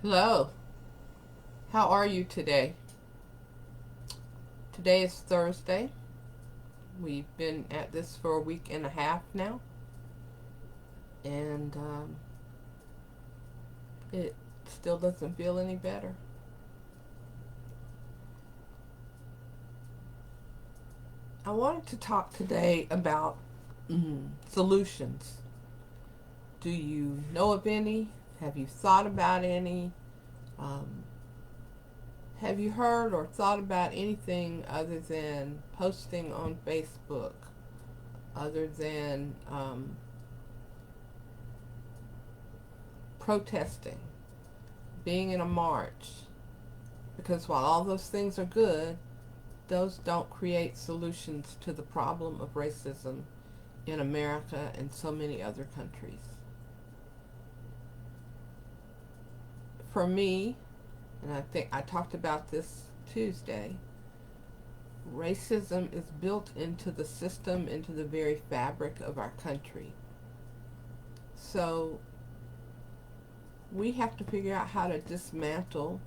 Hello, how are you today? Today is Thursday. We've been at this for a week and a half now, and it still doesn't feel any better. I wanted to talk today about solutions. Do you know of any? Have you thought about any? Um, have you heard or thought about anything other than posting on Facebook, other than protesting, being in a march? Because while all those things are good, those don't create solutions to the problem of racism in America and so many other countries. For me, and I think I talked about this Tuesday, racism is built into the system, into the very fabric of our country. So we have to figure out how to dismantle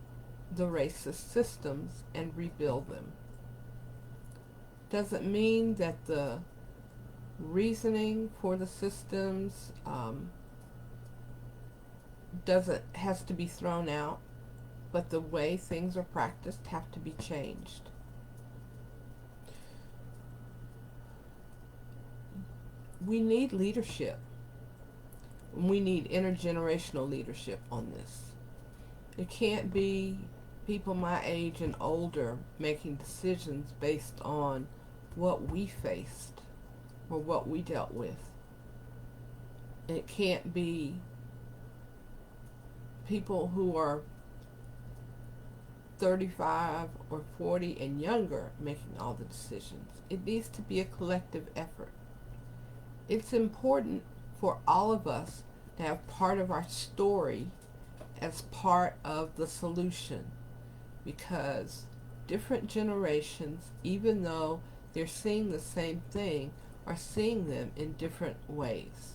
the racist systems and rebuild them. Doesn't mean that the reasoning for the systems doesn't has to be thrown out, but the way things are practiced have to be changed. We need leadership. We need intergenerational leadership on this. It can't be people my age and older making decisions based on what we faced or what we dealt with. It can't be people who are 35 or 40 and younger making all the decisions. It needs to be a collective effort. It's important for all of us to have part of our story as part of the solution, because different generations, even though they're seeing the same thing, are seeing them in different ways.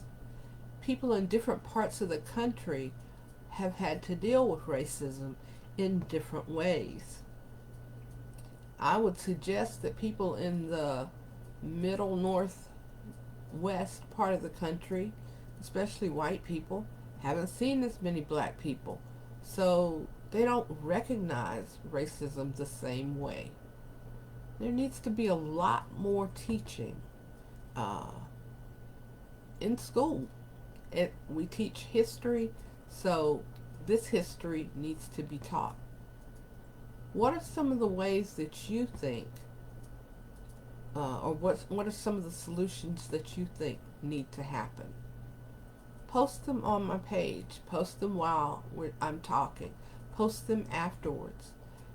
People in different parts of the country have had to deal with racism in different ways. I would suggest that people in the middle northwest part of the country, especially white people, haven't seen as many black people. So they don't recognize racism the same way. There needs to be a lot more teaching uh, in school. We teach history, so this history needs to be taught. What are some of the ways that you think, or what are some of the solutions that you think need to happen? Post them on my page. Post them while I'm talking. Post them afterwards.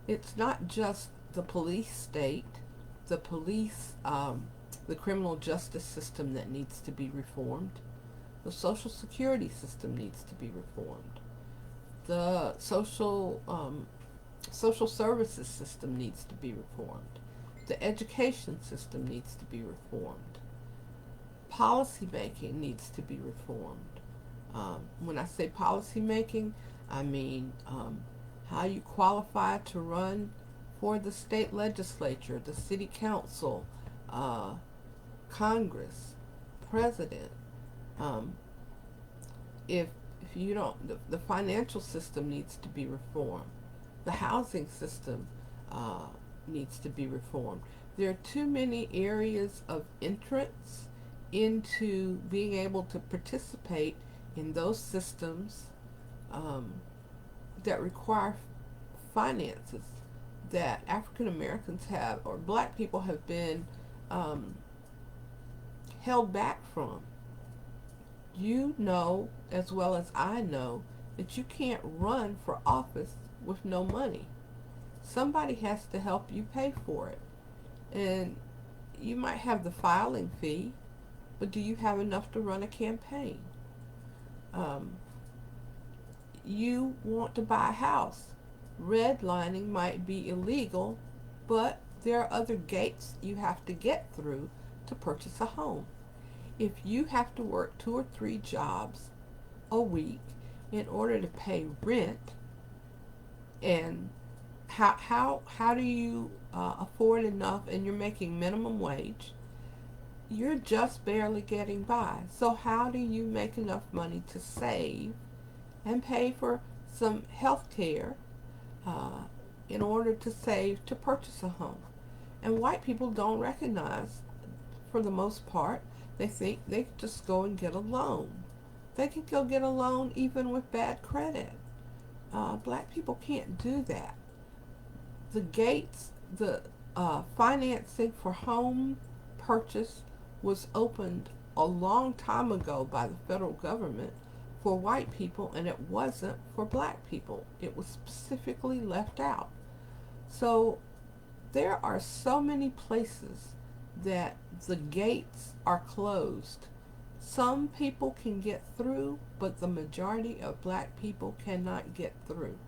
It's not just the police state, the police, the criminal justice system that needs to be reformed. The social security system needs to be reformed. The social services system needs to be reformed. The education system needs to be reformed. Policy making needs to be reformed. When I say policy making, I mean how you qualify to run for the state legislature, the city council, uh, Congress, president. Um, if if you don't, the financial system needs to be reformed. The housing system uh, needs to be reformed. There are too many areas of entrance into being able to participate in those systems um, that require finances that African Americans have or black people have been um, held back from. You know as well as I know that you can't run for office with no money. Somebody has to help you pay for it. And you might have the filing fee, but do you have enough to run a campaign? Um, you want to buy a house. Redlining might be illegal, but there are other gates you have to get through to purchase a home. If you have to work 2 or 3 jobs a week in order to pay rent, And how do you afford enough, and you're making minimum wage? You're just barely getting by. So how do you make enough money to save and pay for some health care uh, in order to save to purchase a home? And white people don't recognize, for the most part, they think they can just go and get a loan. They can go get a loan even with bad credit. Black people can't do that. The gates, the financing for home purchase was opened a long time ago by the federal government for white people, and it wasn't for black people. It was specifically left out. So there are so many places that the gates are closed. Some people can get through, but the majority of black people cannot get through.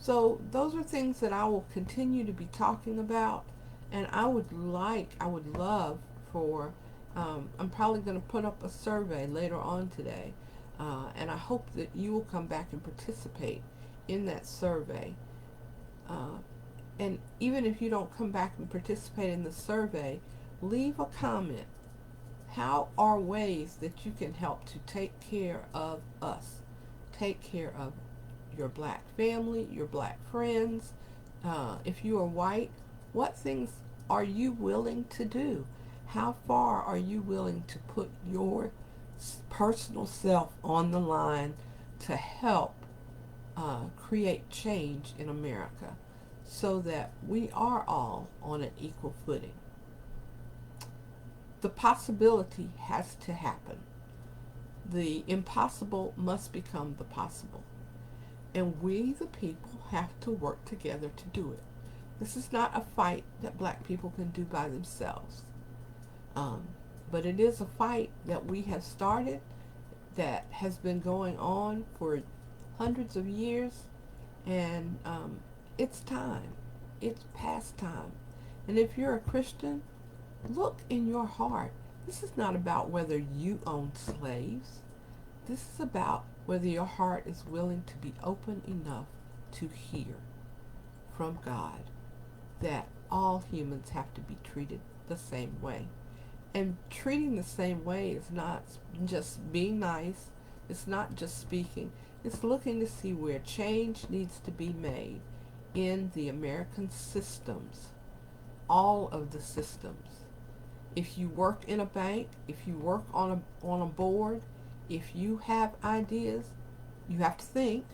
So those are things that I will continue to be talking about, and I would love for, I'm probably going to put up a survey later on today, and I hope that you will come back and participate in that survey. Uh, and even if you don't come back and participate in the survey, leave a comment. How are ways that you can help to take care of us? Take care of your black family, your black friends. If you are white, what things are you willing to do? How far are you willing to put your personal self on the line to help create change in America so that we are all on an equal footing? The possibility has to happen. The impossible must become the possible. And we, the people, have to work together to do it. This is not a fight that black people can do by themselves. But it is a fight that we have started that has been going on for hundreds of years. And it's time. It's past time. And if you're a Christian, look in your heart. This is not about whether you own slaves. This is about whether your heart is willing to be open enough to hear from God that all humans have to be treated the same way. And treating the same way is not just being nice. It's not just speaking. It's looking to see where change needs to be made in the American systems, all of the systems. If you work in a bank, if you work on a board, if you have ideas, you have to think.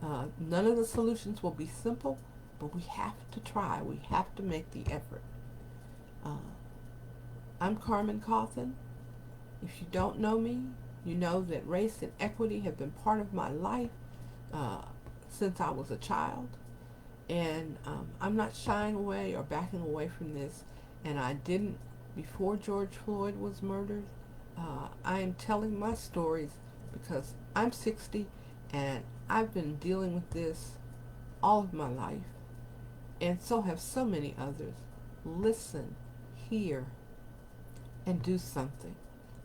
None of the solutions will be simple, but we have to try. We have to make the effort. I'm Carmen Cawthon. If you don't know me, you know that race and equity have been part of my life since I was a child. And I'm not shying away or backing away from this. And I didn't before George Floyd was murdered. I am telling my stories because I'm 60 and I've been dealing with this all of my life. And so have so many others. Listen, hear, and do something.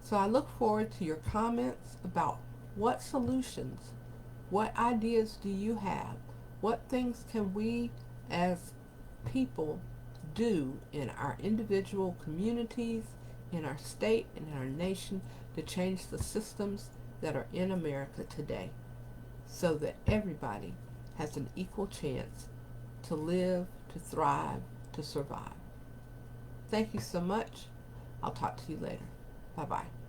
So I look forward to your comments about what solutions, what ideas do you have? What things can we as people do in our individual communities, in our state, and in our nation to change the systems that are in America today so that everybody has an equal chance to live, to thrive, to survive. Thank you so much. I'll talk to you later. Bye-bye.